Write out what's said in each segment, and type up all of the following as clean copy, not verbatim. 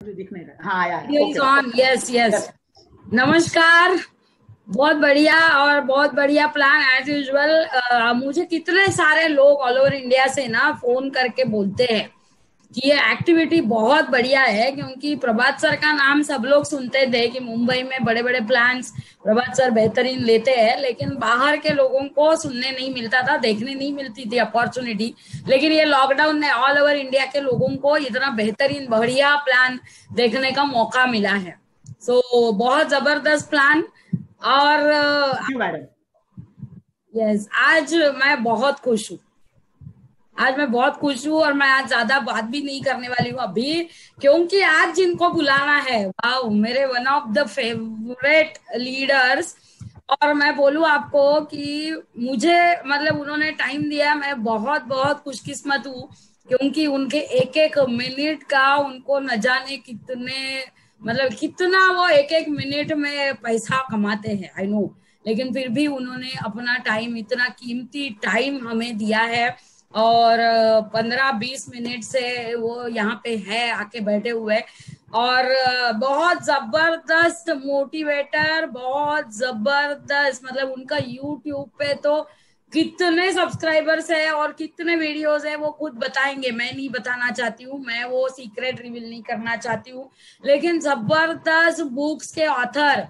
दिख नहीं रहा। हाँ यार, यस यस। नमस्कार। बहुत बढ़िया और बहुत बढ़िया प्लान एज यूजुअल। मुझे कितने सारे लोग ऑल ओवर इंडिया से ना फोन करके बोलते हैं कि ये एक्टिविटी बहुत बढ़िया है, क्योंकि प्रभात सर का नाम सब लोग सुनते थे कि मुंबई में बड़े बड़े प्लान्स प्रभात सर बेहतरीन लेते हैं, लेकिन बाहर के लोगों को सुनने नहीं मिलता था, देखने नहीं मिलती थी अपॉर्चुनिटी। लेकिन ये लॉकडाउन ने ऑल ओवर इंडिया के लोगों को इतना बेहतरीन बढ़िया प्लान देखने का मौका मिला है। सो बहुत जबरदस्त प्लान। और यस, आज मैं बहुत खुश हूँ। और मैं आज ज्यादा बात भी नहीं करने वाली हूँ अभी, क्योंकि आज जिनको बुलाना है, वाह, मेरे one of the favourite leaders. और मैं बोलूँ आपको कि मुझे मतलब उन्होंने टाइम दिया, मैं बहुत बहुत खुशकिस्मत हूँ, क्योंकि उनके एक एक मिनट का उनको न जाने कितने मतलब कितना वो एक एक मिनट में पैसा कमाते हैं, आई नो। लेकिन फिर भी उन्होंने अपना टाइम, इतना कीमती टाइम हमें दिया है। और 15-20 मिनट से वो यहाँ पे है आके बैठे हुए। और बहुत जबरदस्त मोटिवेटर, बहुत जबरदस्त, मतलब उनका यूट्यूब पे तो कितने सब्सक्राइबर्स है और कितने वीडियोस है वो खुद बताएंगे, मैं नहीं बताना चाहती हूँ, मैं वो सीक्रेट रिवील नहीं करना चाहती हूँ। लेकिन जबरदस्त बुक्स के ऑथर,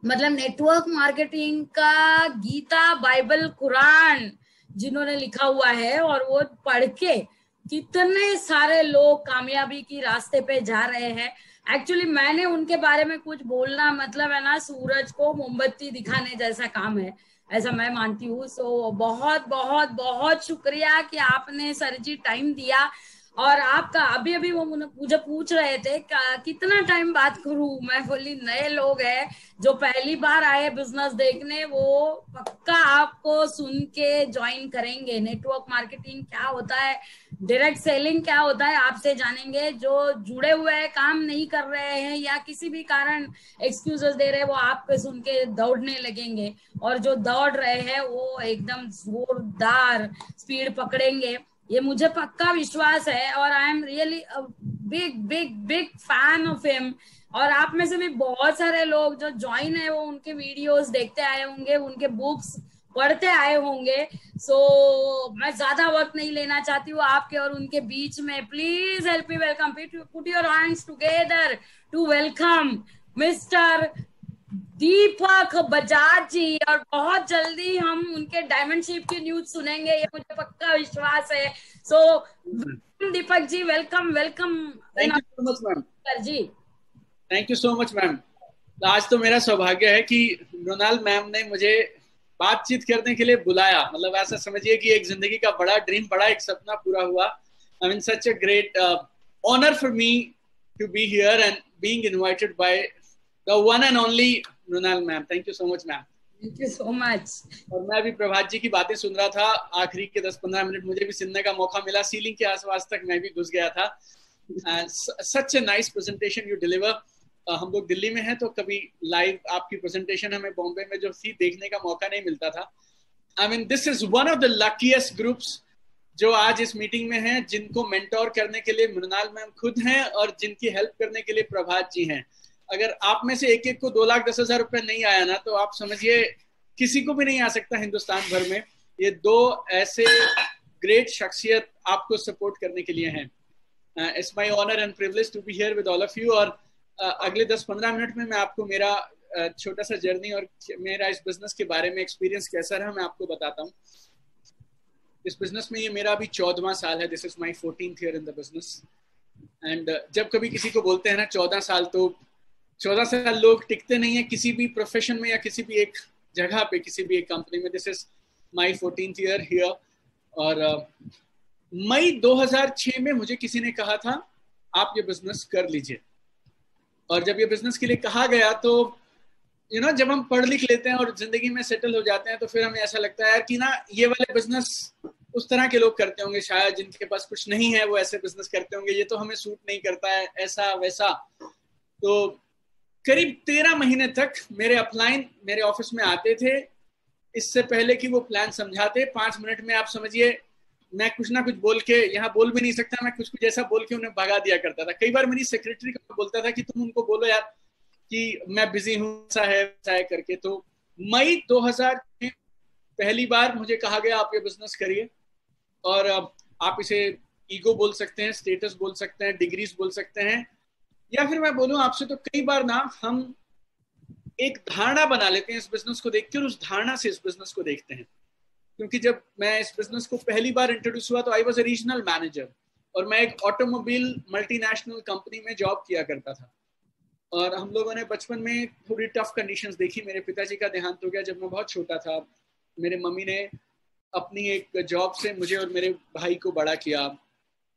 मतलब नेटवर्क मार्केटिंग का गीता, बाइबल, कुरान जिन्होंने लिखा हुआ है, और वो पढ़ के कितने सारे लोग कामयाबी की रास्ते पे जा रहे हैं। एक्चुअली मैंने उनके बारे में कुछ बोलना मतलब है ना, सूरज को मोमबत्ती दिखाने जैसा काम है, ऐसा मैं मानती हूँ। सो बहुत बहुत बहुत शुक्रिया कि आपने सर जी टाइम दिया। और आपका अभी अभी वो मुझे पूछ रहे थे कितना टाइम बात करूं, मैं बोली नए लोग हैं जो पहली बार आए बिजनेस देखने, वो पक्का आपको सुन के ज्वाइन करेंगे। नेटवर्क मार्केटिंग क्या होता है, डायरेक्ट सेलिंग क्या होता है, आपसे जानेंगे। जो जुड़े हुए हैं, काम नहीं कर रहे हैं या किसी भी कारण एक्सक्यूजेस दे रहे हैं, वो आप पे सुन के दौड़ने लगेंगे। और जो दौड़ रहे हैं वो एकदम जोरदार स्पीड पकड़ेंगे, ये मुझे पक्का विश्वास है। और I am really big big big fan of him. और आप में से भी बहुत सारे लोग जो ज्वाइन है वो उनके वीडियोस देखते आए होंगे, उनके बुक्स पढ़ते आए होंगे। सो मैं ज्यादा वक्त नहीं लेना चाहती हूँ आपके और उनके बीच में। Please help me welcome, put your hands together to welcome mister Deepak Bajaj ji. और बहुत जल्दी हम उनके डायमंड शिप की न्यूज सुनेंगे, ये मुझे पक्का विश्वास है। So Deepak ji, welcome welcome. Thank you so much ma'am. जी thank you so much ma'am. आज तो मेरा सौभाग्य है कि मृणाल मैम ने मुझे बातचीत करने के लिए बुलाया। मतलब ऐसा समझिए कि एक जिंदगी का बड़ा ड्रीम, बड़ा एक सपना पूरा हुआ। I mean such a great honour for me to be here and being invited by the one and only Mrinal ma'am. Thank you so much ma'am. Thank you so much. और मैं अभी प्रभात जी की बातें सुन रहा था, आखिरी के 10-15 मिनट मुझे भी सुनने का मौका मिला। सीलिंग के आसपास तक मैं भी घुस गया था। Such a nice presentation you deliver. हम लोग दिल्ली में हैं तो कभी लाइव आपकी प्रेजेंटेशन हमें बॉम्बे में जो थी देखने का मौका नहीं मिलता था। I mean this is one of the luckiest groups जो आज इस मीटिंग में हैं, जिनको मेंटोर करने के लिए मृणाल मैम खुद हैं और जिनकी हेल्प करने के लिए प्रभात जी हैं। अगर आप में से एक एक को 2,10,000 रुपए नहीं आया ना, तो आप समझिए किसी को भी नहीं आ सकता हिंदुस्तान भर में। ये दो ऐसे ग्रेट शख्सियत आपको सपोर्ट करने के लिए हैं। It's my honour and privilege to be here with all of you. और अगले 10-15 मिनट में मैं आपको मेरा छोटा सा जर्नी और मेरा इस बिजनेस के बारे में एक्सपीरियंस कैसा रहा मैं आपको बताता हूँ। इस बिजनेस में ये मेरा अभी 14वां साल है। This is my 14th year in the business. And जब कभी किसी को बोलते हैं ना 14 साल, तो 14 साल लोग टिकते नहीं है किसी भी प्रोफेशन में या किसी भी एक जगह पे, किसी भी एक कंपनी में। This is my 14th year here. और मई 2006 में मुझे किसी ने कहा था आप ये बिजनेस कर लीजिए। और जब ये बिजनेस के लिए कहा गया तो जब हम पढ़ लिख लेते हैं और जिंदगी में सेटल हो जाते हैं तो फिर हमें ऐसा लगता है यार कि ना ये वाले बिजनेस उस तरह के लोग करते होंगे, शायद जिनके पास कुछ नहीं है वो ऐसे बिजनेस करते होंगे, ये तो हमें सूट नहीं करता है, ऐसा वैसा। तो करीब 13 महीने तक मेरे अपलाइन मेरे ऑफिस में आते थे, इससे पहले कि वो प्लान समझाते। 5 मिनट में आप समझिए मैं कुछ ना कुछ बोल के, यहाँ बोल भी नहीं सकता, मैं कुछ कुछ ऐसा बोल के उन्हें भगा दिया करता था। कई बार मेरी सेक्रेटरी को बोलता था कि तुम उनको बोलो यार कि मैं बिजी हूँ, ऐसा है करके। तो मई 2000 में पहली बार मुझे कहा गया आप ये बिजनेस करिए, और आप इसे ईगो बोल सकते हैं, स्टेटस बोल सकते हैं, डिग्रीज बोल सकते हैं, या फिर मैं बोलूं आपसे तो कई बार ना हम एक धारणा बना लेते हैं इस बिजनेस को देख के, और उस धारणा से इस बिजनेस को देखते हैं। क्योंकि जब मैं इस बिजनेस को पहली बार इंट्रोड्यूस हुआ तो I was a regional manager, और मैं एक ऑटोमोबाइल मल्टीनेशनल कंपनी में जॉब किया करता था। और हम लोगों ने बचपन में थोड़ी टफ कंडीशंस देखी। मेरे पिताजी का देहांत हो गया जब मैं बहुत छोटा था। मेरे मम्मी ने अपनी एक जॉब से मुझे और मेरे भाई को बड़ा किया।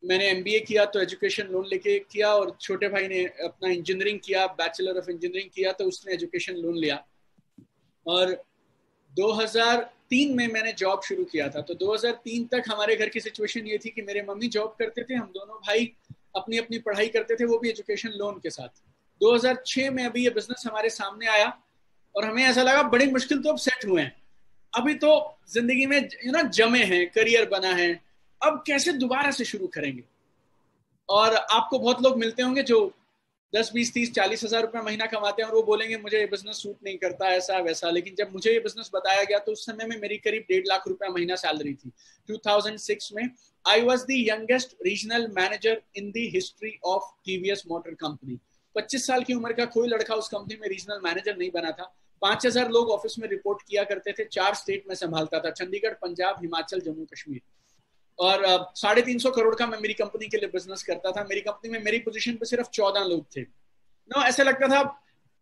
मैंने MBA किया तो एजुकेशन लोन लेके किया, और छोटे भाई ने अपना इंजीनियरिंग किया, बैचलर ऑफ इंजीनियरिंग किया, तो उसने एजुकेशन लोन लिया। और 2003 में मैंने जॉब शुरू किया था। तो 2003 तक हमारे घर की सिचुएशन ये थी कि मेरे मम्मी जॉब करते थे, हम दोनों भाई अपनी अपनी पढ़ाई करते थे, वो भी एजुकेशन लोन के साथ। 2006 में अभी ये बिजनेस हमारे सामने आया, और हमें ऐसा लगा बड़ी मुश्किल तो अब सेट हुए हैं, अभी तो जिंदगी में जमे हैं, करियर बना है, अब कैसे दोबारा से शुरू करेंगे। और आपको बहुत लोग मिलते होंगे जो 10, 20, 30, 40 हजार रुपया महीना कमाते हैं, और वो बोलेंगे मुझे ये बिजनेस सूट नहीं करता, ऐसा वैसा। लेकिन जब मुझे ये बिजनेस बताया गया तो उस समय में मेरी करीब 1.5 लाख रुपया महीना सैलरी थी। 2006 में I was the youngest regional manager in the history of TVS motor company. 25 साल की उम्र का कोई लड़का उस कंपनी में रीजनल मैनेजर नहीं बना था। 5000 लोग ऑफिस में रिपोर्ट किया करते थे, 4 स्टेट में संभालता था, चंडीगढ़, पंजाब, हिमाचल, जम्मू कश्मीर। और 350 करोड़ का मैं मेरी कंपनी के लिए बिजनेस करता था। मेरी कंपनी में मेरी पोजीशन पे सिर्फ 14 लोग थे। ऐसा लगता था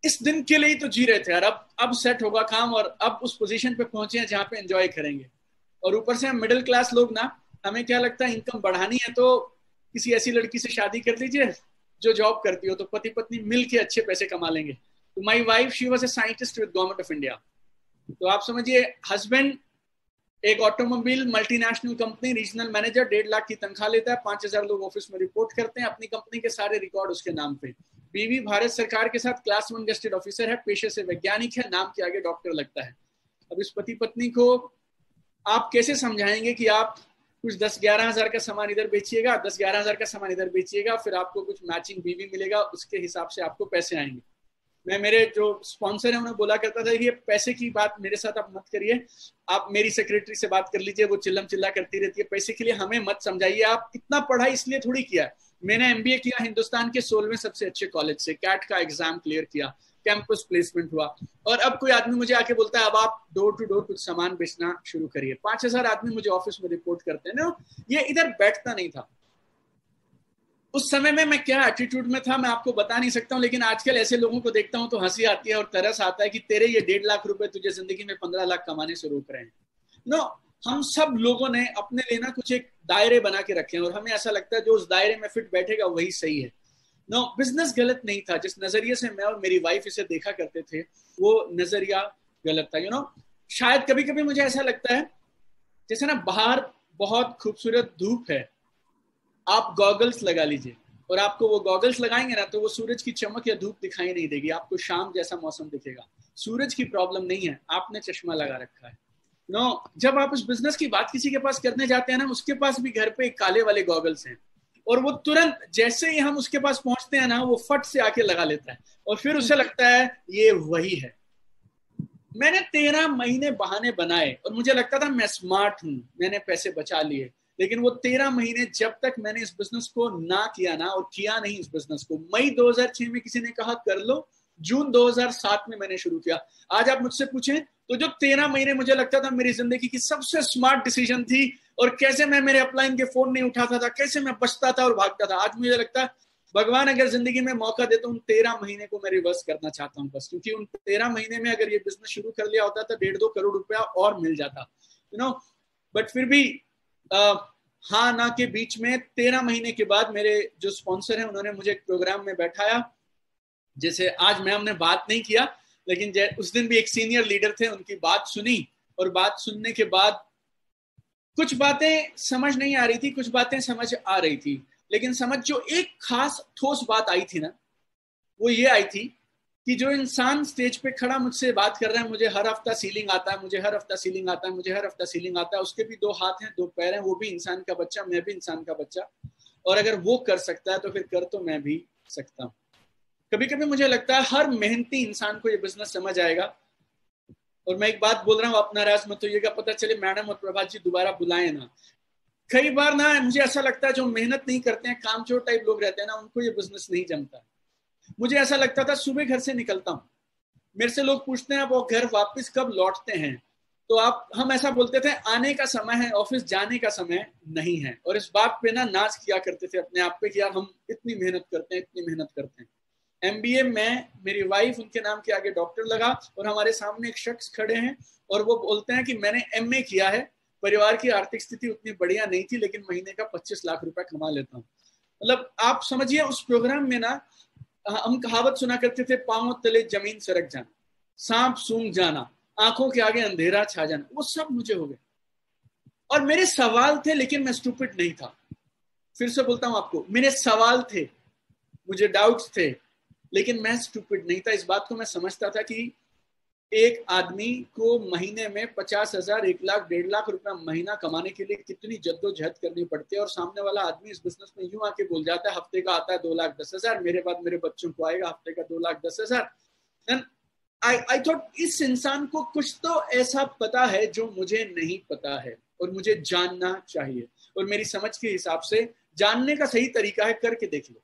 इस दिन के लिए ही तो जी रहे थे यार, अब सेट होगा काम, और अब उस पोजीशन पे पहुंचे हैं जहाँ पे एंजॉय करेंगे। और ऊपर से हम मिडिल क्लास लोग ना, हमें क्या लगता है इनकम बढ़ानी है तो किसी ऐसी लड़की से शादी कर लीजिए जो जॉब करती हो, तो पति पत्नी मिल के अच्छे पैसे कमा लेंगे। तो my wife she was a scientist with government of India. तो आप समझिए, हस्बैंड एक automobile multinational company regional manager, 1.5 lakh की तनख्वाह लेता है, 5000 लोग ऑफिस में रिपोर्ट करते हैं, अपनी कंपनी के सारे रिकॉर्ड उसके नाम पे। बीवी भारत सरकार के साथ क्लास 1 गेस्टेड ऑफिसर है, पेशे से वैज्ञानिक है, नाम के आगे डॉक्टर लगता है। अब इस पति पत्नी को आप कैसे समझाएंगे कि आप कुछ 10-11 हजार का सामान इधर बेचिएगा, 10-11 हजार का सामान इधर बेचिएगा, फिर आपको कुछ मैचिंग बीवी मिलेगा, उसके हिसाब से आपको पैसे आएंगे। मैं मेरे जो स्पॉन्सर है उन्हें बोला करता था ये पैसे की बात मेरे साथ आप मत करिए, आप मेरी सेक्रेटरी से बात कर लीजिए, वो चिल्लम चिल्ला करती रहती है, पैसे के लिए हमें मत समझाइए। आप इतना पढ़ाई इसलिए थोड़ी किया। मैंने MBA किया हिंदुस्तान के 16वें सबसे अच्छे कॉलेज से, कैट का एग्जाम क्लियर किया, कैंपस प्लेसमेंट हुआ, और अब कोई आदमी मुझे आके बोलता है अब आप डोर टू डोर कुछ सामान बेचना शुरू करिए। 5000 आदमी मुझे ऑफिस में रिपोर्ट करते हैं ना, ये इधर बैठता नहीं था। उस समय में मैं क्या एटीट्यूड में था मैं आपको बता नहीं सकता हूँ, लेकिन आजकल ऐसे लोगों को देखता हूँ तो हंसी आती है और तरस आता है कि तेरे ये 1.5 लाख रुपए तुझे जिंदगी में 15 लाख कमाने से रोक रहे हैं। हम सब लोगों ने अपने लिए ना कुछ एक दायरे बना के रखे हैं, और हमें ऐसा लगता है जो उस दायरे में फिट बैठेगा वही सही है। बिजनेस गलत नहीं था, जिस नजरिए से मैं और मेरी वाइफ इसे देखा करते थे वो नजरिया गलत था। शायद कभी कभी मुझे ऐसा लगता है जैसे ना बाहर बहुत खूबसूरत धूप है, आप गॉगल्स लगा लीजिए, और आपको वो गॉगल्स लगाएंगे ना तो वो सूरज की चमक या धूप दिखाई नहीं देगी, आपको शाम जैसा मौसम दिखेगा। सूरज की प्रॉब्लम नहीं है, आपने चश्मा लगा रखा है। जब आप उस बिजनेस की बात किसी के पास करने जाते हैं ना, उसके पास भी घर पे काले वाले गॉगल्स हैं, और वो तुरंत जैसे ही हम उसके पास पहुंचते हैं ना वो फट से आके लगा लेता है, और फिर उसे लगता है ये वही है। मैंने 13 महीने बहाने बनाए और मुझे लगता था मैं स्मार्ट हूं, मैंने पैसे बचा लिए, लेकिन वो 13 महीने जब तक मैंने इस बिजनेस को ना किया ना, और किया नहीं इस बिजनेस को। मई 2006 में किसी ने कहा कर लो, जून 2007 में मैंने शुरू किया। आज आप मुझसे पूछें तो जो 13 महीने मुझे लगता था मेरी जिंदगी की सबसे स्मार्ट डिसीजन थी, और कैसे मैं मेरे अपलाइन के फोन नहीं उठाता था, कैसे मैं बचता था और भागता था, आज मुझे लगता है भगवान अगर जिंदगी में मौका देता उन 13 महीने को मैं रिवर्स करना चाहता हूँ बस, क्योंकि उन 13 महीने में अगर ये बिजनेस शुरू कर लिया होता तो 1.5-2 करोड़ रुपया और मिल जाता, बट फिर भी हाँ ना के बीच में 13 महीने के बाद मेरे जो स्पॉन्सर हैं उन्होंने मुझे एक प्रोग्राम में बैठाया, जैसे आज मैं हमने बात नहीं किया, लेकिन उस दिन भी एक सीनियर लीडर थे, उनकी बात सुनी, और बात सुनने के बाद कुछ बातें समझ नहीं आ रही थी, कुछ बातें समझ आ रही थी, लेकिन समझ जो एक खास ठोस बात आई थी ना, वो ये आई थी कि जो इंसान स्टेज पे खड़ा मुझसे बात कर रहा है, मुझे हर हफ्ता सीलिंग आता है, मुझे हर हफ्ता सीलिंग आता है, मुझे हर हफ्ता सीलिंग आता है, उसके भी 2 हाथ हैं, 2 पैर हैं, वो भी इंसान का बच्चा, मैं भी इंसान का बच्चा, और अगर वो कर सकता है तो फिर कर तो मैं भी सकता हूँ। कभी कभी मुझे लगता है हर मेहनती इंसान को ये बिजनेस समझ आएगा। और मैं एक बात बोल रहा हूँ, अपना राज मत होइएगा, पता चले मैडम और प्रभात जी दोबारा बुलाए ना। कई बार ना मुझे ऐसा लगता है जो मेहनत नहीं करते हैं, कामचोर टाइप लोग रहते हैं ना, उनको ये बिजनेस नहीं जमता। मुझे ऐसा लगता था, सुबह घर से निकलता हूँ, मेरे से लोग पूछते हैं आप वो घर वापस कब लौटते हैं, तो हम ऐसा बोलते थे, आने का समय है, ऑफिस जाने का समय नहीं है। और इस बात पे ना नाच किया करते थे अपने आप पे कि यार हम इतनी मेहनत करते हैं, इतनी मेहनत करते हैं। MBA में मेरी वाइफ, उनके नाम के आगे डॉक्टर लगा, और हमारे सामने एक शख्स खड़े हैं और वो बोलते हैं कि मैंने MA किया है, परिवार की आर्थिक स्थिति उतनी बढ़िया नहीं थी, लेकिन महीने का 25 लाख रुपए कमा लेता हूँ। मतलब आप समझिए, उस प्रोग्राम में ना हम कहावत सुना करते थे, पांव तले जमीन सरक जाना, सांप सूंघ जाना, आंखों के आगे अंधेरा छा जाना, वो सब मुझे हो गया। और मेरे सवाल थे, लेकिन मैं स्टूपिड नहीं था। फिर से बोलता हूं आपको, मेरे सवाल थे, मुझे डाउट्स थे, लेकिन मैं स्टूपिड नहीं था। इस बात को मैं समझता था कि एक आदमी को महीने में 50,000, 1 लाख, 1.5 लाख रुपया महीना कमाने के लिए कितनी जद्दोजहद करनी पड़ती है। और सामने वाला आदमी इस बिजनेस में यूं आके बोल जाता है, हफ्ते का आता है 2,10,000, मेरे बाद मेरे बच्चों को आएगा हफ्ते का 2,10,000। आई थॉट इस इंसान को कुछ तो ऐसा पता है जो मुझे नहीं पता है, और मुझे जानना चाहिए। और मेरी समझ के हिसाब से जानने का सही तरीका है करके देख लो,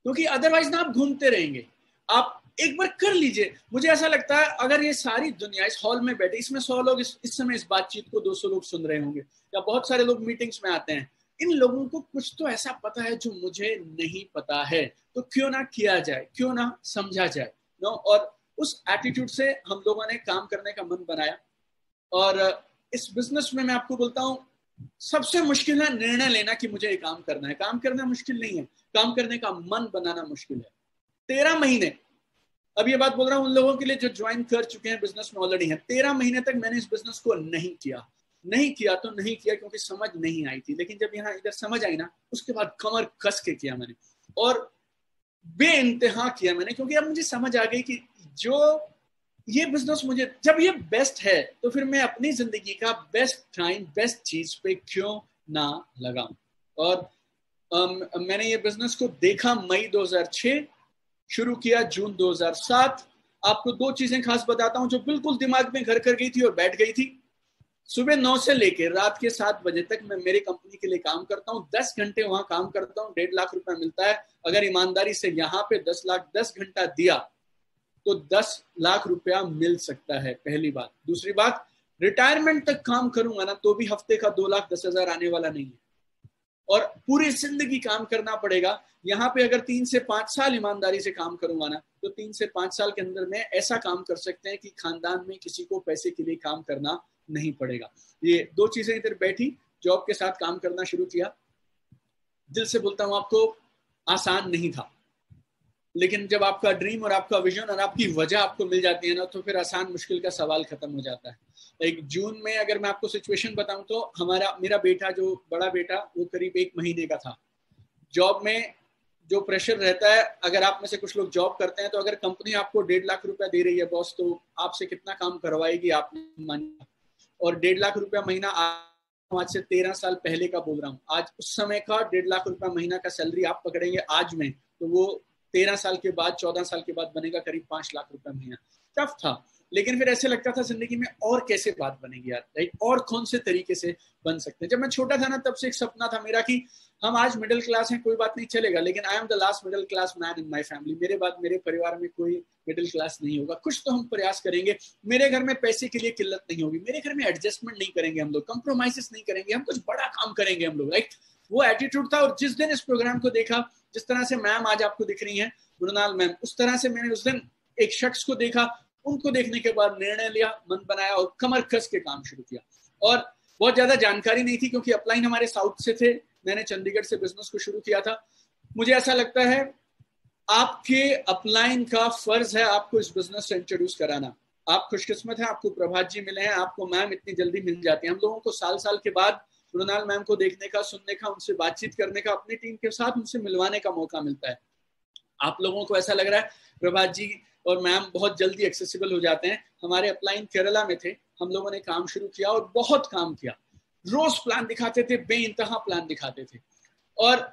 क्योंकि अदरवाइज ना आप घूमते रहेंगे। आप एक बार कर लीजिए। मुझे ऐसा लगता है अगर ये सारी दुनिया इस हॉल में बैठे, इसमें 100 लोग इस समय इस बातचीत को 200 लोग सुन रहे होंगे, या बहुत सारे लोग मीटिंग्स में आते हैं, इन लोगों को कुछ तो ऐसा पता है जो मुझे नहीं पता है, तो क्यों ना किया जाए, क्यों ना समझा जाए। नो, और उस एटीट्यूड से हम लोगों ने काम करने का मन बनाया। और इस बिजनेस में मैं आपको बोलता हूँ, सबसे मुश्किल है निर्णय लेना कि मुझे ये काम करना है। काम करना मुश्किल नहीं है, काम करने का मन बनाना मुश्किल है। 13 महीने, अब ये बात बोल रहा हूँ उन लोगों के लिए जो ज्वाइन कर चुके हैं, बिजनेस में ऑलरेडी हैं। 13 महीने तक मैंने इस बिजनेस को नहीं किया तो नहीं किया क्योंकि समझ नहीं आई थी। लेकिन जब यहाँ इधर समझ आई ना, उसके बाद कमर कस के किया मैंने, और बेइंतहा किया मैंने, क्योंकि अब मुझे समझ आ गई कि जो ये बिजनेस मुझे, जब ये बेस्ट है तो फिर मैं अपनी जिंदगी का बेस्ट टाइम, बेस्ट चीज पे क्यों ना लगाऊं। और मैंने ये बिजनेस को देखा मई 2006, शुरू किया जून 2007। आपको 2 चीजें खास बताता हूं जो बिल्कुल दिमाग में घर कर गई थी और बैठ गई थी। सुबह 9 से लेकर रात के 7 बजे तक मैं मेरी कंपनी के लिए काम करता हूं। 10 घंटे वहां काम करता हूं, 1.5 लाख रुपया मिलता है। अगर ईमानदारी से यहाँ पे 10 घंटा दिया तो 10 लाख रुपया मिल सकता है, पहली बात। दूसरी बात, रिटायरमेंट तक काम करूंगा ना तो भी हफ्ते का 2,10,000 आने वाला नहीं है, और पूरी जिंदगी काम करना पड़ेगा। यहाँ पे अगर 3 से 5 साल ईमानदारी से काम करूंगा ना, तो 3 से 5 साल के अंदर में ऐसा काम कर सकते हैं कि खानदान में किसी को पैसे के लिए काम करना नहीं पड़ेगा। ये 2 चीजें इधर बैठी, जॉब के साथ काम करना शुरू किया। दिल से बोलता हूं आपको, आसान नहीं था, लेकिन जब आपका ड्रीम और आपका विजन और आपकी वजह आपको मिल जाती है ना, तो फिर आसान मुश्किल का सवाल खत्म हो जाता है। एक जून में अगर मैं आपको सिचुएशन बताऊं तो मेरा बेटा, जो बड़ा बेटा, वो करीब 1 महीने का था। जॉब में जो प्रेशर रहता है, अगर आप में से कुछ लोग जॉब करते हैं, तो अगर कंपनी आपको 1.5 लाख रुपया दे रही है बॉस, तो आपसे कितना काम करवाएगी आप मानिए। और 1.5 लाख रुपया महीना, आज से 13 साल पहले का बोल रहा हूँ, आज उस समय का 1.5 लाख रुपया महीना का सैलरी आप पकड़ेंगे आज में, तो वो 13 साल के बाद, 14 साल के बाद बनेगा करीब 5 लाख रुपया महीना। टफ था, लेकिन फिर ऐसे लगता था जिंदगी में और कैसे बात बनेगी यार, राइट, और कौन से तरीके से बन सकते हैं। जब मैं छोटा था ना, तब से एक सपना था मेरा कि हम आज मिडिल क्लास हैं, कोई बात नहीं, चलेगा, लेकिन I am the last middle class man in my family. मेरे बाद मेरे परिवार में कोई मिडिल क्लास नहीं होगा, कुछ तो हम प्रयास करेंगे। मेरे घर में पैसे के लिए किल्लत नहीं होगी, मेरे घर में एडजस्टमेंट नहीं करेंगे हम लोग, कंप्रोमाइजेस नहीं करेंगे, हम कुछ बड़ा काम करेंगे हम लोग, राइट। वो एटीट्यूड था। और जिस दिन इस प्रोग्राम को देखा, जिस तरह से मैम आज आपको दिख रही हैं, मृणाल मैम, उस तरह से मैंने उस दिन एक शख्स को देखा। उनको देखने के बाद निर्णय लिया, मन बनाया और कमर कस के काम शुरू किया। और बहुत ज्यादा जानकारी नहीं थी क्योंकि अपलाइन हमारे साउथ से थे, मैंने चंडीगढ़ से बिजनेस को शुरू किया था। मुझे ऐसा लगता है आपके अपलाइन का फर्ज है आपको इस बिजनेस से इंट्रोड्यूस कराना। आप खुशकिस्मत हैं, आपको प्रभात जी मिले हैं, आपको मैम इतनी जल्दी मिल जाती है। हम लोगों को साल साल के बाद मृणाल मैम को देखने का, सुनने का, उनसे बातचीत करने का, अपनी टीम के साथ उनसे मिलवाने का मौका मिलता है। आप लोगों को ऐसा लग रहा है प्रभात जी और मैम बहुत जल्दी एक्सेसिबल हो जाते हैं। हमारे अपलाइन केरला में थे, हम लोगों ने काम शुरू किया और बहुत काम किया, रोज प्लान दिखाते थे, बेइंतहा प्लान दिखाते थे। और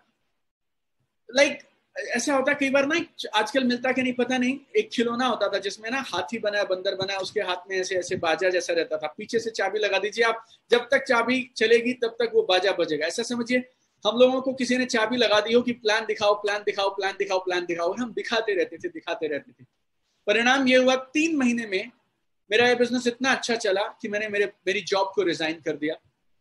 लाइक ऐसा होता है कई बार ना, आजकल मिलता कि नहीं पता नहीं, एक खिलौना होता था जिसमें ना हाथी बना, बंदर बना, उसके हाथ में ऐसे ऐसे बाजा जैसा रहता था, पीछे से चाबी लगा दीजिए आप, जब तक चाबी चलेगी तब तक वो बाजा बजेगा। ऐसा समझिए हम लोगों को किसी ने चाबी लगा दी हो कि प्लान दिखाओ, प्लान दिखाओ, प्लान दिखाओ, प्लान दिखाओ, और हम दिखाते रहते थे। परिणाम ये हुआ 3 महीने में मेरा ये बिजनेस इतना अच्छा चला कि मैंने मेरी जॉब को रिजाइन कर दिया।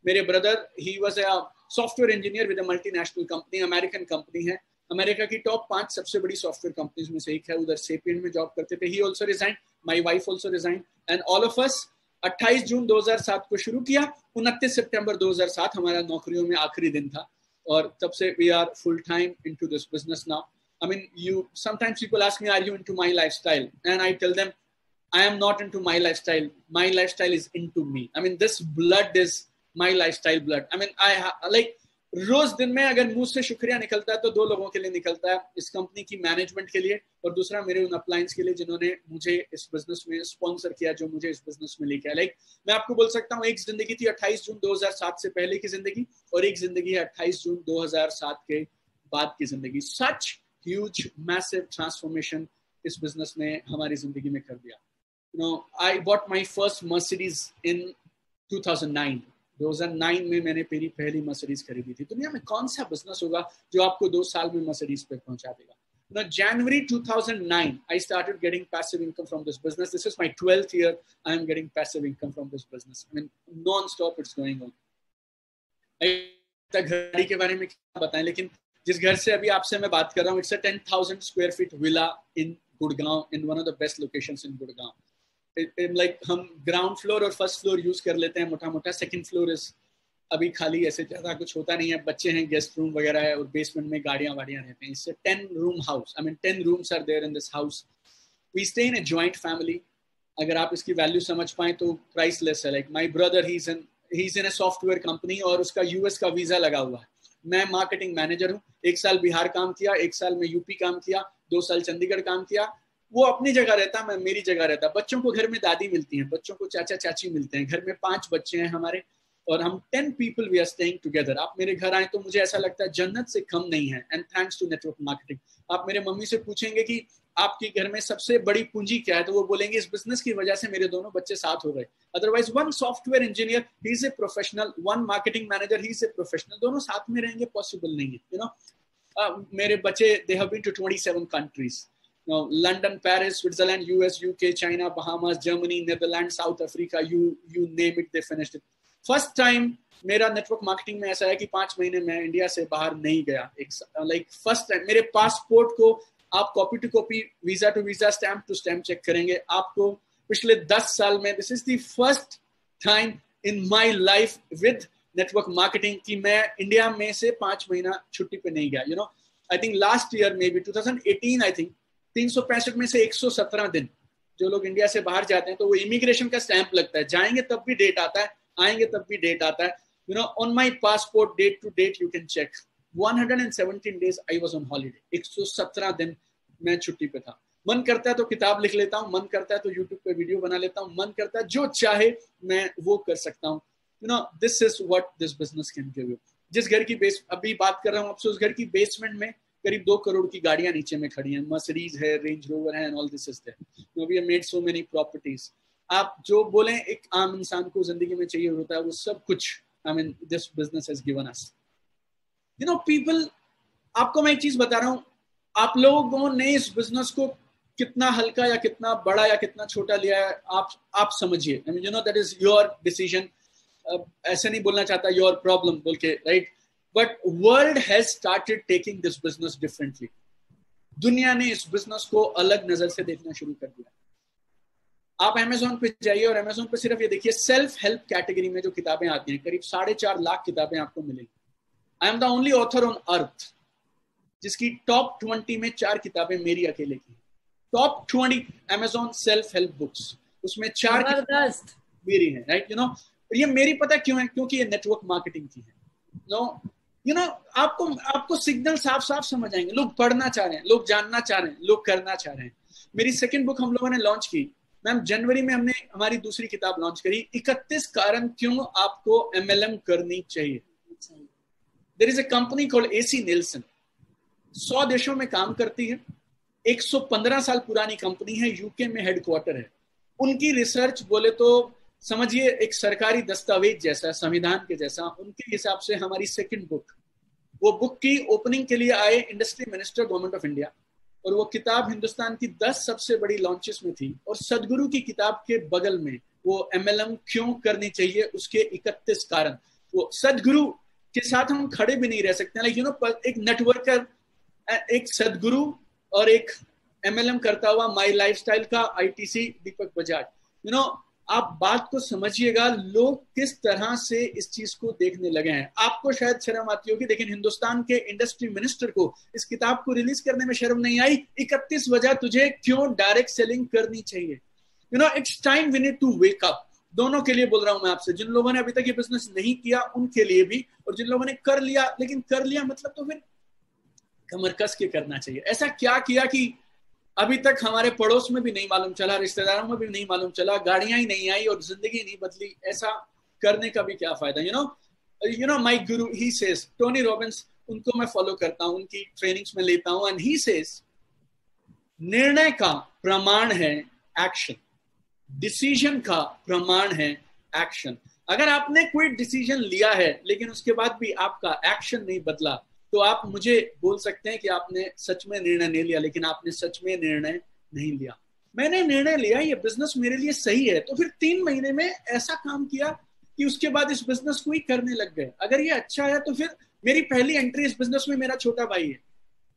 मेरे brother, he was a software engineer with a multinational company, American company है, अमेरिका की टॉप 5 सबसे बड़ी सॉफ्टवेयर कंपनीज में से एक है, उधर सेपिएंट में जॉब करते थे। ही also resign, my wife also resign, and all of us 28 जून 2007 को शुरू किया, 29 सितंबर 2007 हमारा नौकरियों में आखिरी दिन था, और तब से we are full time into this business now. I mean, sometimes people ask me, are you into my lifestyle? And I tell them, I am not into my lifestyle. My lifestyle is into me. I mean, this blood is my lifestyle blood. I mean, like, रोज दिन में अगर मुंह से शुक्रिया निकलता है तो 2 लोगों के लिए निकलता है, इस कंपनी की मैनेजमेंट के लिए, और दूसरा मेरे उन अपलाइंस के लिए जिन्होंने मुझे इस बिजनेस में स्पॉन्सर किया, जो मुझे इस बिजनेस में लेके आया। लाइक मैं आपको बोल सकता हूँ, एक जिंदगी थी 28 जून 2007 से पहले की जिंदगी, और एक जिंदगी है 28 जून 2007 के बाद की जिंदगी। सच huge massive transformation इस बिजनेस ने हमारी जिंदगी में कर दिया। You know, I bought my first Mercedes in 2009. 2009 में मैंने मेरी पहली मर्सिडीज खरीदी थी। दुनिया में कौन सा बिजनेस होगा जो आपको 2 साल में मर्सिडीज पे पहुंचा देगा? You know, January 2009 I started getting passive income from this business. This is my 12th year I am getting passive income from this business. I mean, non-stop it's going on. घड़ी के बारे में क्या बताएं, लेकिन जिस घर से अभी आपसे मैं बात कर रहा हूँ, it's a 10,000 square feet villa in Gurgaon, in one of the best locations in Gurgaon. Like हम ग्राउंड फ्लोर और फर्स्ट फ्लोर यूज कर लेते हैं मोटा मोटा, सेकंड फ्लोर इज अभी खाली, ऐसे ज्यादा कुछ होता नहीं है, बच्चे हैं, गेस्ट रूम वगैरह है, और बेसमेंट में गाड़ियां वाड़ियां रहते हैं। इससे 10 room house, I mean 10 rooms are there in this house. We stay in a joint family. अगर आप इसकी वैल्यू समझ पाए तो प्राइसलेस है। Like my brother, he is in a software company और उसका यूएस का वीजा लगा हुआ है। मैं मार्केटिंग मैनेजर हूँ, 1 साल बिहार काम किया, 1 साल में यूपी काम किया, 2 साल चंडीगढ़ काम किया। वो अपनी जगह रहता, मैं मेरी जगह रहता। बच्चों को घर में दादी मिलती हैं, बच्चों को चाचा चाची मिलते हैं। घर में 5 बच्चे हैं हमारे, और हम 10 people we are staying together. आप मेरे घर आए तो मुझे ऐसा लगता है जन्नत से कम नहीं है, and thanks to network marketing. आप मेरे मम्मी से पूछेंगे कि आपके घर में सबसे बड़ी पूंजी क्या है, तो वो बोलेंगे इस बिजनेस की वजह से मेरे दोनों बच्चे साथ हो गए। Otherwise 1 software engineer, he is a professional, 1 marketing manager, he is a professional, दोनों साथ में रहेंगे, पॉसिबल नहीं है। यू नो, मेरे बच्चे, they have been to 27 countries, London, Paris, Switzerland, US, UK, China, Bahamas, Germany, Netherland, South Africa, you name it, they finished it. First time मेरा network marketing में ऐसा है कि 5 महीने में इंडिया से बाहर नहीं गया। लाइक फर्स्ट टाइम मेरे पासपोर्ट को आप copy to copy, visa to visa, stamp to stamp check करेंगे, आपको पिछले 10 साल में, this is the first time in my life with network marketing कि मैं इंडिया में से 5 महीना छुट्टी पे नहीं गया। You know, I think last year may be 2018, I think 365 में से 117 दिन जो लोग इंडिया से बाहर जाते हैं तो वो इमिग्रेशन का स्टैंप लगता है, जाएंगे तब भी डेट आता है, आएंगे तब भी डेट आता है। You know, on my passport date to date you can check, 117 days I was on holiday, 117 दिन मैं छुट्टी पे था। मन करता है तो किताब लिख लेता हूँ, मन करता है तो यूट्यूब पे वीडियो बना लेता हूँ, मन करता है जो चाहे मैं वो कर सकता हूँ। You know, this is what this business can give you. जिस घर की बेस अभी बात कर रहा हूँ आपसे, उस घर की बेसमेंट में करीब 2 करोड़ की गाड़ियां नीचे में खड़ी हैं, मर्सिडीज है, रेंज रोवर है, and all this is there. We have made so many properties. आप जो बोले एक आम इंसान को जिंदगी में चाहिए होता है, वो सब कुछ, I mean this business has given us. You know people, आपको मैं एक चीज बता रहा हूँ, आप लोगों ने इस बिजनेस को कितना हल्का या कितना बड़ा या कितना छोटा लिया है, आप समझिए। I mean, you know, that is your decision. ऐसे नहीं बोलना चाहता योर प्रॉब्लम बोल के, right, but world has started taking this business differently. दुनिया ने इस बिजनेस को अलग नजर से देखना शुरू कर दिया। आप अमेज़न पे जाइए और अमेज़न पे सिर्फ ये देखिए, सेल्फ हेल्प कैटेगरी में जो किताबें आती हैं, करीब 4.5 लाख किताबें आपको मिलेंगी। I am the only author on earth जिसकी टॉप 20 में 4 किताबें मेरी अकेले की। Top 20 Amazon self help books, उसमें 4 मेरी हैं, राइट। यू नो, ये मेरी पता क्यों है? क्योंकि ये नेटवर्क मार्केटिंग की है। नो, आपको सिग्नल साफ साफ समझ आएंगे। लोग पढ़ना चाह रहे हैं, लोग जानना चाह रहे हैं, लोग करना चाह रहे हैं। मेरी सेकंड बुक हम लोगों ने लॉन्च की मैम, जनवरी में हमने हमारी दूसरी किताब लॉन्च करी, 31 कारण क्यों आपको MLM करनी चाहिए। There is a company called AC Nielsen, 100 देशों में काम करती है, 115 साल पुरानी कंपनी है, यूके में हेडक्वार्टर है। उनकी रिसर्च बोले तो समझिए एक सरकारी दस्तावेज जैसा, संविधान के जैसा। उनके हिसाब से हमारी सेकंड बुक, वो बुक की ओपनिंग के लिए आए industry minister government of India, और वो किताब हिंदुस्तान की 10 सबसे बड़ी लॉन्चेस में थी। और सदगुरु की किताब के बगल में वो MLM क्यों करनी चाहिए उसके 31 कारण। वो सदगुरु के साथ हम खड़े भी नहीं रह सकते, लाइक एक नेटवर्कर, एक सदगुरु और एक MLM करता हुआ माई लाइफस्टाइल का ITC दीपक बजाज। आप बात को समझिएगा, लोग किस तरह से इस चीज को देखने लगे हैं। आपको शायद शर्म आती होगी, लेकिन हिंदुस्तान के इंडस्ट्री मिनिस्टर को इस किताब को रिलीज करने में शर्म नहीं आई। 31 वजह तुझे क्यों डायरेक्ट सेलिंग करनी चाहिए। It's time we need to wake up. दोनों के लिए बोल रहा हूं मैं आपसे, जिन लोगों ने अभी तक ये बिजनेस नहीं किया उनके लिए भी, और जिन लोगों ने कर लिया, लेकिन कर लिया मतलब तो फिर कमर कस के करना चाहिए। ऐसा क्या किया कि अभी तक हमारे पड़ोस में भी नहीं मालूम चला, रिश्तेदारों में भी नहीं मालूम चला, गाड़ियां ही नहीं आई और जिंदगी नहीं बदली। ऐसा करने का भी क्या फायदा। You know my Guru he says, Tony Robbins, उनको मैं फॉलो करता हूं, उनकी ट्रेनिंग्स में लेता हूं, एंड ही सेज निर्णय का प्रमाण है एक्शन, डिसीजन का प्रमाण है एक्शन। अगर आपने कोई डिसीजन लिया है लेकिन उसके बाद भी आपका एक्शन नहीं बदला, तो आप मुझे बोल सकते हैं कि आपने सच में निर्णय नहीं लिया, लेकिन आपने सच में निर्णय नहीं लिया। मैंने निर्णय लिया ये बिजनेस मेरे लिए सही है, तो फिर 3 महीने में ऐसा काम किया कि उसके बाद इस बिजनेस को ही करने लग गए। अगर ये अच्छा है तो फिर मेरी पहली एंट्री इस बिजनेस में मेरा छोटा भाई है।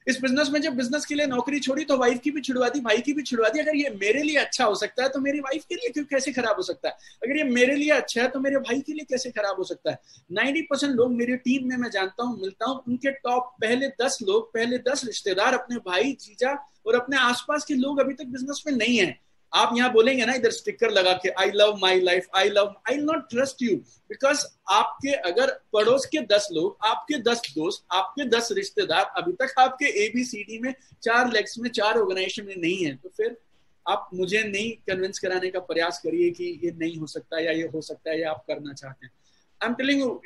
इस बिजनेस में जब बिजनेस के लिए नौकरी छोड़ी तो वाइफ की भी छुड़वा दी, भाई की भी छुड़वा दी। अगर ये मेरे लिए अच्छा हो सकता है तो मेरी वाइफ के लिए क्यों कैसे खराब हो सकता है। अगर ये मेरे लिए अच्छा है तो मेरे भाई के लिए कैसे खराब हो सकता है। 90% लोग मेरी टीम में मैं जानता हूं, मिलता हूं, उनके टॉप पहले 10 लोग, पहले 10 रिश्तेदार, अपने भाई, जीजा और अपने आसपास के लोग अभी तक बिजनेस में नहीं है। आप यहाँ बोलेंगे ना इधर स्टिकर लगा के, I love my life, I not trust you, because आपके अगर पड़ोस के 10 लोग, आपके 10 दोस्त, आपके 10 रिश्तेदार अभी तक आपके ABCD में 4 लेग्स में 4 ऑर्गेनाइजेशन में नहीं है, तो फिर आप मुझे नहीं कन्विंस कराने का प्रयास करिए कि ये नहीं हो सकता या ये हो सकता है या आप करना चाहते हैं। आई एम टेलिंग यू,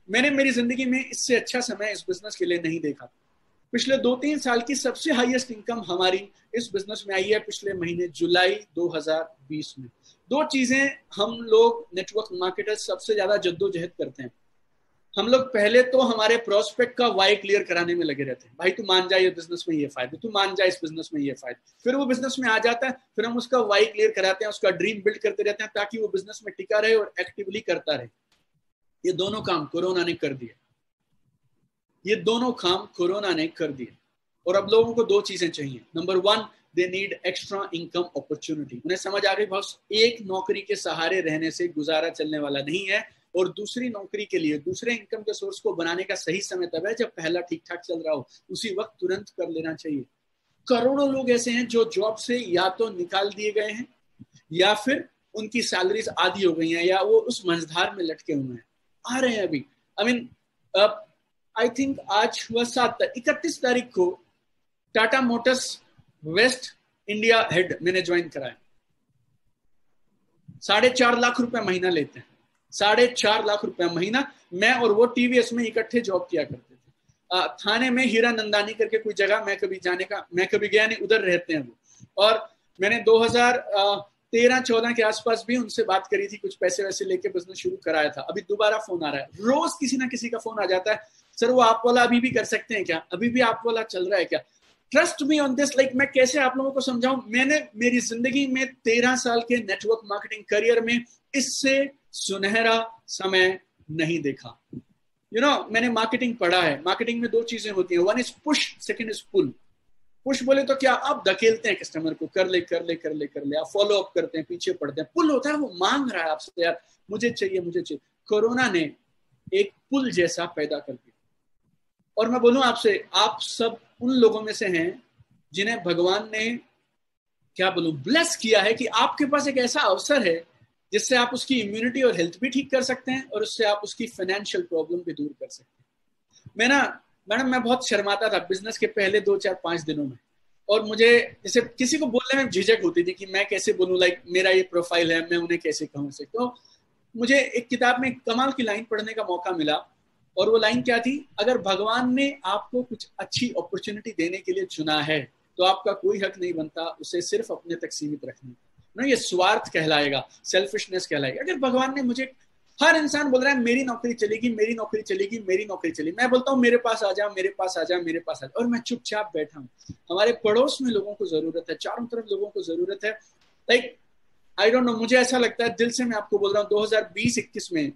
मैंने मेरी जिंदगी में इससे अच्छा समय इस बिजनेस के लिए नहीं देखा। पिछले 2-3 साल की सबसे हाईएस्ट इनकम हमारी इस बिजनेस में आई है पिछले महीने जुलाई 2020 में। 2 चीजें हम लोग नेटवर्क मार्केटर्स सबसे ज्यादा जद्दोजहद करते हैं। हम लोग पहले तो हमारे प्रोस्पेक्ट का वाई क्लियर कराने में लगे रहते हैं, भाई तू मान जा ये बिजनेस में ये फायदे, तू मान जा इस बिजनेस में ये फायदे। फिर वो बिजनेस में आ जाता है, फिर हम उसका वाई क्लियर कराते हैं, उसका ड्रीम बिल्ड करते रहते हैं ताकि वो बिजनेस में टिका रहे और एक्टिवली करता रहे। ये दोनों काम कोरोना ने कर दिए, ये दोनों काम कोरोना ने कर दिए। और अब लोगों को 2 चीजें चाहिए। Number 1, they need extra income opportunity. उन्हें समझ आ गई बस एक नौकरी के सहारे रहने से गुजारा चलने वाला नहीं है, और दूसरी नौकरी के लिए, दूसरे इनकम के सोर्स को बनाने का सही समय तब है जब पहला ठीक ठाक चल रहा हो, उसी वक्त तुरंत कर लेना चाहिए। करोड़ों लोग ऐसे हैं जो जॉब से या तो निकाल दिए गए हैं या फिर उनकी सैलरीज आधी हो गई हैं या वो उस मंझधार में लटके हुए हैं, आ रहे हैं अभी। आई थिंक आज हुआ 31 तारीख को Tata Motors waste India head मैंने ज्वाइन कराया। 4.5 लाख रुपए महीना लेते हैं, 4.5 लाख रुपए महीना। मैं और वो TVS में इकट्ठे जॉब किया करते थे। थाने में हीरा नंदानी करके कोई जगह, मैं कभी गया नहीं, उधर रहते हैं वो। और मैंने 2013-14 के आसपास भी उनसे बात करी थी, कुछ पैसे वैसे लेके बिजनेस शुरू कराया था। अभी दोबारा फोन आ रहा है, रोज किसी ना किसी का फोन आ जाता है, सर वो आप वाला अभी भी कर सकते हैं क्या, अभी भी आप वाला चल रहा है क्या। Trust me on this, like मैं कैसे आप लोगों को समझाऊं। मैंने मेरी जिंदगी में 13 साल के नेटवर्क मार्केटिंग करियर में इससे सुनहरा समय नहीं देखा। मैंने मार्केटिंग पढ़ा है। मार्केटिंग में 2 चीजें होती हैं, 1 is push, 2 is pull. Push बोले तो क्या, आप धकेलते हैं कस्टमर को, कर ले, आप फॉलो अप करते हैं, पीछे पड़ते हैं। पुल होता है वो मांग रहा है आपसे, यार मुझे चाहिए। कोरोना ने एक पुल जैसा पैदा कर दिया। और मैं बोलूं आपसे, आप सब उन लोगों में से हैं जिन्हें भगवान ने क्या बोलूं ब्लेस किया है कि आपके पास एक ऐसा अवसर है जिससे आप उसकी इम्यूनिटी और हेल्थ भी ठीक कर सकते हैं और उससे आप उसकी फाइनेंशियल प्रॉब्लम भी दूर कर सकते हैं। मैडम मैं बहुत शर्माता था बिजनेस के पहले 2 4 5 दिनों में, और मुझे जैसे किसी को बोलने में झिझक होती थी कि मैं कैसे बोलूं, लाइक मेरा ये प्रोफाइल है, मैं उन्हें कैसे कहूं से। तो मुझे एक किताब में कमाल की लाइन पढ़ने का मौका मिला, और वो लाइन क्या थी, अगर भगवान ने आपको कुछ अच्छी अपॉर्चुनिटी देने के लिए चुना है तो आपका कोई हक नहीं बनता उसे सिर्फ अपने तक सीमित रखने का। ना ये स्वार्थ कहलाएगा, सेल्फिशनेस कहलाएगा। अगर भगवान ने मुझे, हर इंसान बोल रहा है मेरी नौकरी चलेगी, मेरी नौकरी चलेगी, मेरी नौकरी चलेगी, मैं बोलता हूँ मेरे पास आ जा, मेरे पास आ जा, मेरे पास आ जा, और मैं चुपचाप बैठा हूँ। हमारे पड़ोस में लोगों को जरूरत है, चारों तरफ लोगों को जरूरत है। लाइक आई डोंट नो, मुझे ऐसा लगता है दिल से, मैं आपको बोल रहा हूँ 2020-21 में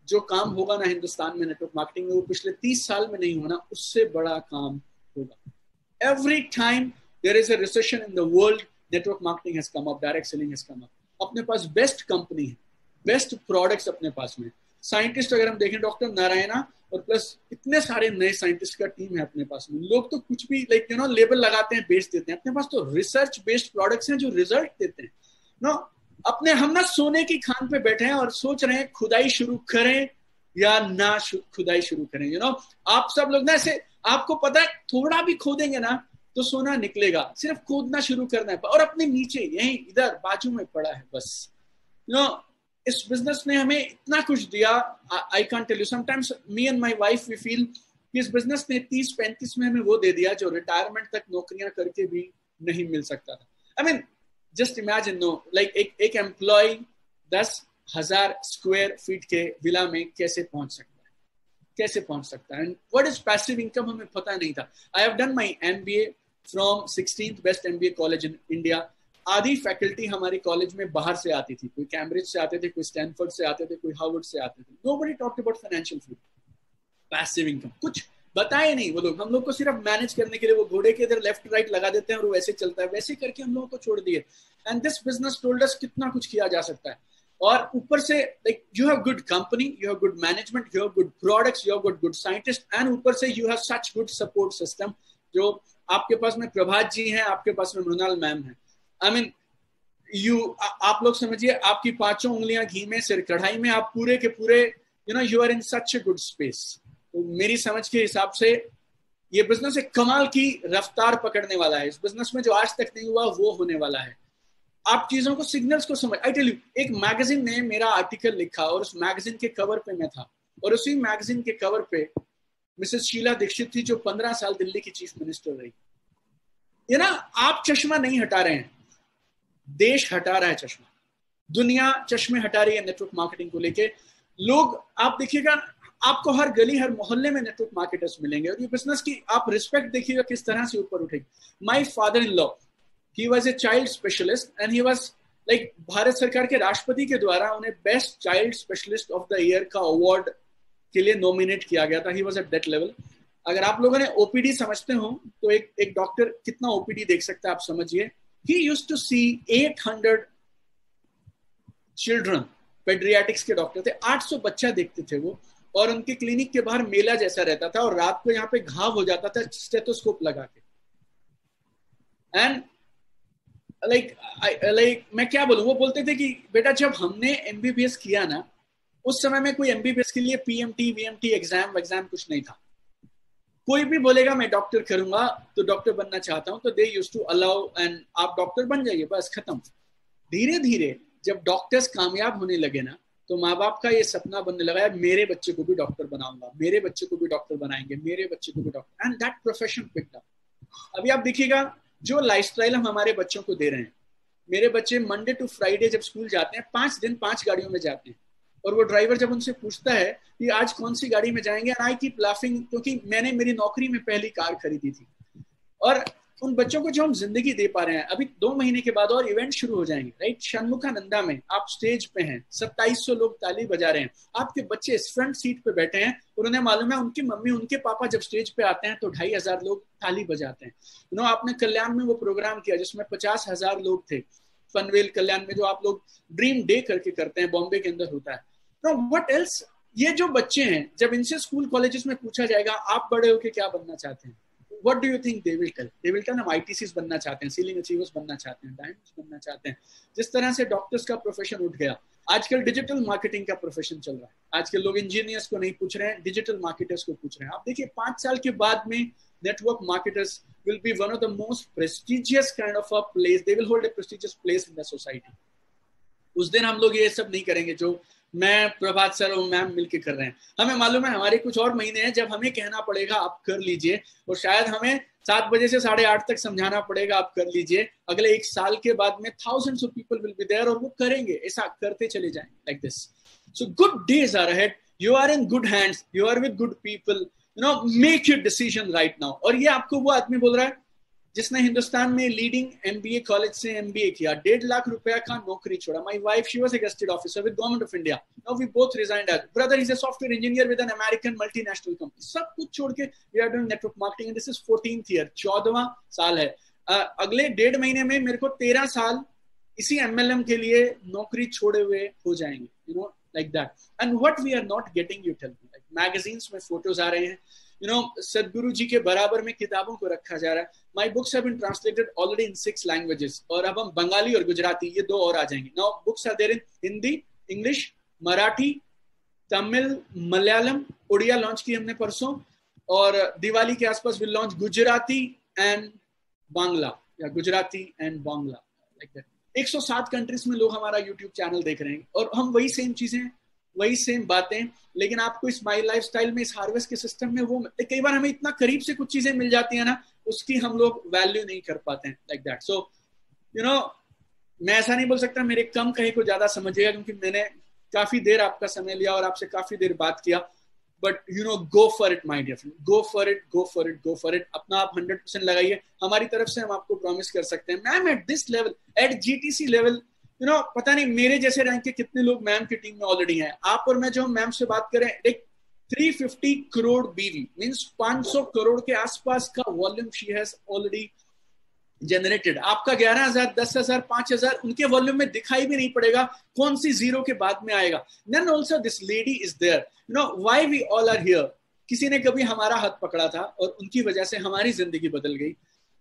जो काम होगा ना हिंदुस्तान में नेटवर्क मार्केटिंग में, वो पिछले 30 साल में नहीं होना, उससे बड़ा काम होगा। Every time there is a recession in the world, network marketing has come up, direct selling has come up. अपने पास बेस्ट कंपनी है, बेस्ट प्रोडक्ट्स अपने पास में। साइंटिस्ट अगर हम देखें, डॉक्टर नारायणा और प्लस इतने सारे नए साइंटिस्ट का टीम है अपने पास में। लोग तो कुछ भी लाइक यू नो लेबल लगाते हैं, बेच देते हैं। अपने पास तो रिसर्च बेस्ड प्रोडक्ट्स हैं जो रिजल्ट देते हैं। नो अपने हम ना सोने की खान पे बैठे हैं और सोच रहे हैं खुदाई शुरू करें या ना खुदाई शुरू करें। यू नो आप सब लोग ना ऐसे, आपको पता है थोड़ा भी खोदेंगे ना तो सोना निकलेगा, सिर्फ खोदना शुरू करना है। और अपने नीचे यहीं इधर बाजू में पड़ा है बस। यू नो इस बिजनेस ने हमें इतना कुछ दिया, I can't tell you. Sometimes me and my wife we feel कि इस बिजनेस ने 30-35 में हमें वो दे दिया जो रिटायरमेंट तक नौकरियां करके भी नहीं मिल सकता था। I mean just imagine, know like एक एम्प्लॉय 10,000 स्क्वायर फीट के विला में कैसे पहुंच सकता है, कैसे पहुंच सकता है। And what is passive income हमें पता नहीं था। I have done my MBA from 16th best MBA college in India. आधी फैकल्टी हमारे कॉलेज में बाहर से आती थी, कोई कैम्ब्रिज से आते थे, कोई स्टैनफोर्ड से आते थे, कोई हार्वर्ड से आते थे। Nobody talked about financial freedom, passive income, कुछ बताए नहीं वो लोग। हम लोग को सिर्फ मैनेज करने के लिए वो घोड़े के इधर लेफ्ट राइट लगा देते हैं और वो वैसे चलता है, वैसे करके हम लोगों को छोड़ दिए। And this business told us कितना कुछ किया जा सकता है। और ऊपर से like you have good company, you have good management, you have good products, you have good scientist, and ऊपर से you have such good support system. जो आपके पास में प्रभात जी हैं, आपके पास में मृणाल मैम है। आई मीन आप लोग समझिए, आपकी 5 उंगलियां घी में, सिर कढ़ाई में, आप पूरे के पूरे you know you are in such a good space. तो मेरी समझ के हिसाब से ये बिजनेस एक कमाल की रफ्तार पकड़ने वाला है। इस बिजनेस में जो आज तक नहीं हुआ वो होने वाला है। आप चीजों को, सिग्नल्स को समझ, आई टेल यू, एक मैगजीन ने मेरा आर्टिकल लिखा और उस मैगजीन के कवर पे मैं था, और उसी मैगजीन के कवर पे मिसेस शीला दीक्षित थी जो 15 साल दिल्ली की चीफ मिनिस्टर रही। ये ना, आप चश्मा नहीं हटा रहे हैं, देश हटा रहा है चश्मा, दुनिया चश्मे हटा रही है नेटवर्क मार्केटिंग को लेके। लोग, आप देखिएगा, आपको हर गली हर मोहल्ले में नेटवर्क मार्केटर्स मिलेंगे, और ये बिजनेस की आप रिस्पेक्ट देखिएगा किस तरह से ऊपर उठेगी। My father in law, he was a child specialist and he was like, Bharat सरकार के राष्ट्रपति के द्वारा उन्हें best child specialist of the year का अवार्ड के लिए नॉमिनेट किया गया था। He was at that level. अगर आप लोगों ने ओपीडी समझते हो तो एक डॉक्टर कितना ओपीडी देख सकता है आप समझिए। He used to see 800 children, paediatrics के डॉक्टर थे, 800 बच्चा देखते थे वो, और उनके क्लिनिक के बाहर मेला जैसा रहता था, और रात को यहाँ पे घाव हो जाता था स्टेथोस्कोप लगा के। एंड लाइक मैं क्या बोलूं, वो बोलते थे कि बेटा जब हमने एमबीबीएस किया ना, उस समय में कोई एमबीबीएस के लिए पीएमटी वीएमटी एग्जाम कुछ नहीं था। कोई भी बोलेगा मैं डॉक्टर करूंगा तो डॉक्टर बनना चाहता हूं, तो they used to allow, and आप डॉक्टर बन जाइए, बस खत्म। धीरे धीरे जब डॉक्टर्स कामयाब होने लगे ना, तो माँ बाप का ये सपना बनने लगा है, मेरे बच्चे को भी डॉक्टर बनाऊंगा, मेरे बच्चे को भी डॉक्टर बनाएंगे, मेरे बच्चे को भी doctor, and that profession picked up. अभी आप देखिएगा जो लाइफस्टाइल हम हमारे बच्चों को दे रहे हैं, मेरे बच्चे मंडे टू फ्राइडे जब स्कूल जाते हैं, 5 दिन 5 गाड़ियों में जाते हैं, और वो ड्राइवर जब उनसे पूछता है कि आज कौन सी गाड़ी में जाएंगे, एंड आई कीप लाफिंग, क्योंकि मैंने मेरी नौकरी में पहली कार खरीदी थी। और उन बच्चों को जो हम जिंदगी दे पा रहे हैं, अभी 2 महीने के बाद और इवेंट शुरू हो जाएंगे, राइट। षणमुखानंदा में आप स्टेज पे हैं, 2700 लोग ताली बजा रहे हैं, आपके बच्चे फ्रंट सीट पे बैठे हैं, और उन्हें मालूम है उनकी मम्मी उनके पापा जब स्टेज पे आते हैं तो 2500 लोग ताली बजाते हैं। यू नो, आपने कल्याण में वो प्रोग्राम किया जिसमें 50,000 लोग थे, पनवेल कल्याण में, जो आप लोग ड्रीम डे करके करते हैं, बॉम्बे के अंदर होता है। नो व्हाट एल्स, ये जो बच्चे हैं, जब इनसे स्कूल कॉलेजेस में पूछा जाएगा आप बड़े होके क्या बनना चाहते हैं, what do you think they will tell? They will tell हम आईटीसीज बनना चाहते हैं, सीलिंग अचीवर्स बनना चाहते हैं, डायमंड्स बनना चाहते हैं। जिस तरह से डॉक्टर्स का प्रोफेशन उठ गया, आजकल डिजिटल मार्केटिंग का प्रोफेशन चल रहा है, आजकल लोग इंजीनियर्स को नहीं पूछ रहे हैं, डिजिटल मार्केटर्स को पूछ रहे हैं। आप देखिए 5 साल के बाद में network marketers will be one of the most prestigious kind of a place, they will hold a prestigious place in the society. उस दिन हम लोग ये सब नहीं करेंगे जो मैं, प्रभात सर और मैम मिलके कर रहे हैं। हमें मालूम है हमारे कुछ और महीने हैं जब हमें कहना पड़ेगा आप कर लीजिए, और शायद हमें 7 बजे से 8:30 तक समझाना पड़ेगा आप कर लीजिए। अगले 1 साल के बाद में thousands of people will be there और वो करेंगे, ऐसा करते चले जाएंगे like this. So good days are ahead. You are in good hands. You are with good people. You know, make your decision right now. और ये आपको वो आदमी बोल रहा है जिसने हिंदुस्तान में लीडिंग एमबीए कॉलेज से एमबीए किया, 1.5 लाख रुपया का नौकरी छोड़ा। My wife, she was a gazetted officer with government of India, now we both resigned as brother, is a software engineer with an American multinational company. सब कुछ छोड़ के we are doing network marketing and this is 14th year, 14वां साल है। अगले 1.5 महीने में मेरे को 13 साल इसी एमएलएम के लिए नौकरी छोड़े हुए हो जाएंगे, you know, like that. And what we are not getting, you tell me, like magazines में फोटोज आ रहे हैं, you know, सदगुरु जी के बराबर में किताबों को रखा जा रहा है। My books have been translated already in 6 languages, और अब हम बंगाली और गुजराती ये 2 और आ जाएंगे। Now books are there in Hindi, English, Marathi, Tamil, Malayalam, Oriya launch की हमने परसों, और दिवाली के आसपास will launch Gujarati and Bangla, या Gujarati and Bangla, like that. 107 countries में लोग हमारा यूट्यूब चैनल देख रहे हैं, और हम वही सेम चीजें, वही सेम बातें, लेकिन आपको इस माई लाइफस्टाइल में, इस हार्वेस्ट के सिस्टम में वो कई बार हमें इतना करीब से कुछ चीजें मिल जाती है ना, उसकी हम लोग वैल्यू नहीं कर पाते हैं, like that. So you know, मैं ऐसा नहीं बोल सकता मेरे कम कहीं को ज्यादा समझिएगा, क्योंकि मैंने काफी देर आपका समय लिया और आपसे काफी देर बात किया, but you know, go for it my dear friend, go for it, go for it, go for it. अपना आप 100% लगाइए, हमारी तरफ से हम आपको प्रॉमिस कर सकते हैं। Ma'am at this level, at GTC level, you know, पता नहीं मेरे जैसे रैंक के कितने लोग मैम की टीम में ऑलरेडी हैं। आप और मैं जो मैम से बात करें, एक 350 करोड़ बीवी मींस 500 करोड़ के आसपास का volume she has already generated. आपका 11,000, 10,000, 5,000 उनके वॉल्यूम में दिखाई भी नहीं पड़ेगा, कौन सी जीरो के बाद में आएगा। Then also this lady is there, you know, why we all are here. किसी ने कभी हमारा हाथ पकड़ा था और उनकी वजह से हमारी जिंदगी बदल गई।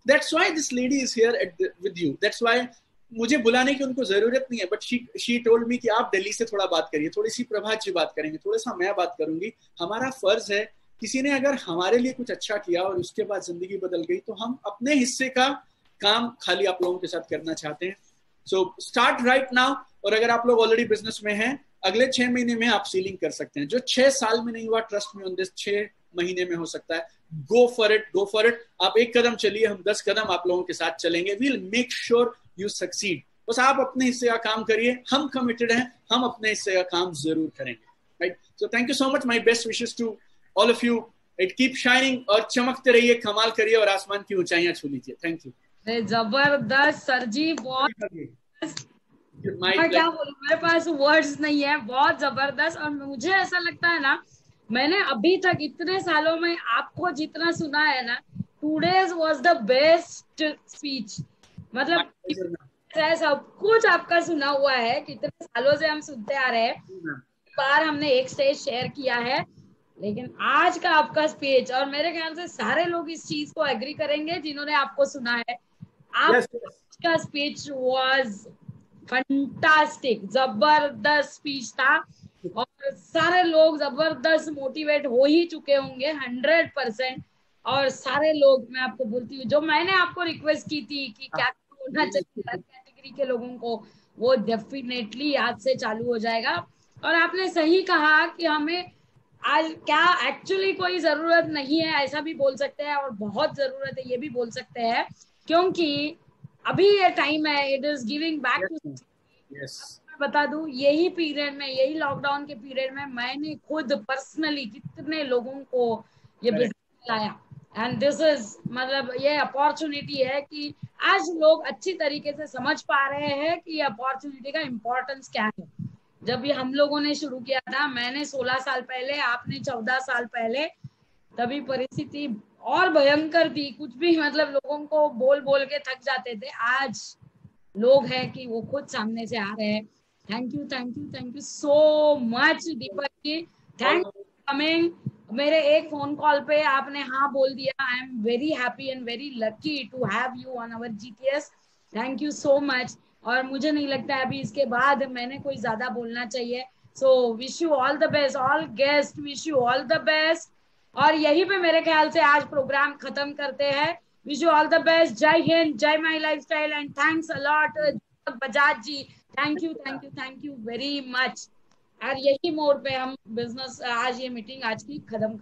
That's why this lady is here with you. That's why मुझे बुलाने की उनको जरूरत नहीं है, बट शी टोल्ड मी कि आप दिल्ली से थोड़ा बात करिए, थोड़ी सी प्रभात जी बात करेंगे, थोड़ा सा मैं बात करूंगी। हमारा फर्ज है, किसी ने अगर हमारे लिए कुछ अच्छा किया और उसके बाद जिंदगी बदल गई, तो हम अपने हिस्से का काम खाली आप लोगों के साथ करना चाहते हैं। So start right now. और अगर आप लोग ऑलरेडी बिजनेस में हैं, अगले 6 महीने में आप सीलिंग कर सकते हैं। जो 6 साल में नहीं हुआ, ट्रस्ट मी ऑन दिस, 6 महीने में हो सकता है। गो for it, go for it. आप 1 कदम चलिए, हम 10 कदम आप लोगों के साथ चलेंगे। We will make sure you succeed. बस आप अपने हिस्से का काम करिए, हम कमिटेड हैं, हम अपने हिस्से का काम जरूर करेंगे, right. So thank you so much, my best wishes to all of you. It keep shining, और चमकते रहिए, कमाल करिए और आसमान की ऊंचाइयां छू लीजिए। Thank you. जबरदस्त सर जी, बहुत मैं क्या बोलूं, मेरे पास वर्ड्स नहीं है, बहुत जबरदस्त। और मुझे ऐसा लगता है ना, मैंने अभी तक इतने सालों में आपको जितना सुना है ना, today's was the best speech. मतलब सब कुछ आपका सुना हुआ है, कितने सालों से हम सुनते आ रहे हैं। बार हमने एक स्टेज शेयर किया है, लेकिन आज का आपका स्पीच, और मेरे ख्याल से सारे लोग इस चीज को एग्री करेंगे जिन्होंने आपको सुना है, आपका स्पीच वाज फंटास्टिक, जबरदस्त स्पीच था। और सारे लोग जबरदस्त मोटिवेट हो ही चुके होंगे 100%। और सारे लोग, मैं आपको बोलती हूँ, जो मैंने आपको रिक्वेस्ट की थी कि क्या होना चाहिए हर कैटेगरी के लोगों को, वो डेफिनेटली आज से चालू हो जाएगा। और आपने सही कहा कि हमें आज क्या एक्चुअली कोई जरूरत नहीं है, ऐसा भी बोल सकते हैं, और बहुत जरूरत है ये भी बोल सकते हैं, क्योंकि अभी ये टाइम है, it is giving back to. बता दूं, यही पीरियड में, यही लॉकडाउन के पीरियड में मैंने खुद पर्सनली कितने लोगों को ये बिजनेस लाया। एंड दिस इज, मतलब ये अपॉर्चुनिटी है कि आज लोग अच्छी तरीके से समझ पा रहे हैं कि अपॉर्चुनिटी का इम्पोर्टेंस क्या है। जब ये हम लोगों ने शुरू किया था, मैंने 16 साल पहले, आपने 14 साल पहले, तभी परिस्थिति और भयंकर थी, कुछ भी मतलब लोगों को बोल बोल के थक जाते थे। आज लोग हैं कि वो खुद सामने से आ रहे हैं। Thank you, thank you, thank you so much Deepak ji, thank you coming. मेरे एक फोन कॉल पे आपने हाँ बोल दिया। I am very happy and very lucky to have you on our GTS. Thank you so much. और मुझे नहीं लगता है अभी इसके बाद मैंने कोई ज्यादा बोलना चाहिए। So wish you all the best, all guest wish you all the best. और यहीं पे मेरे ख्याल से आज प्रोग्राम खत्म करते हैं। Wish you all the best. जय हिंद, जय my lifestyle and thanks a lot Bajaj ji. Thank you, thank you, thank you very much. और यही मोड पे हम बिजनेस आज ये मीटिंग आज की खत्म कर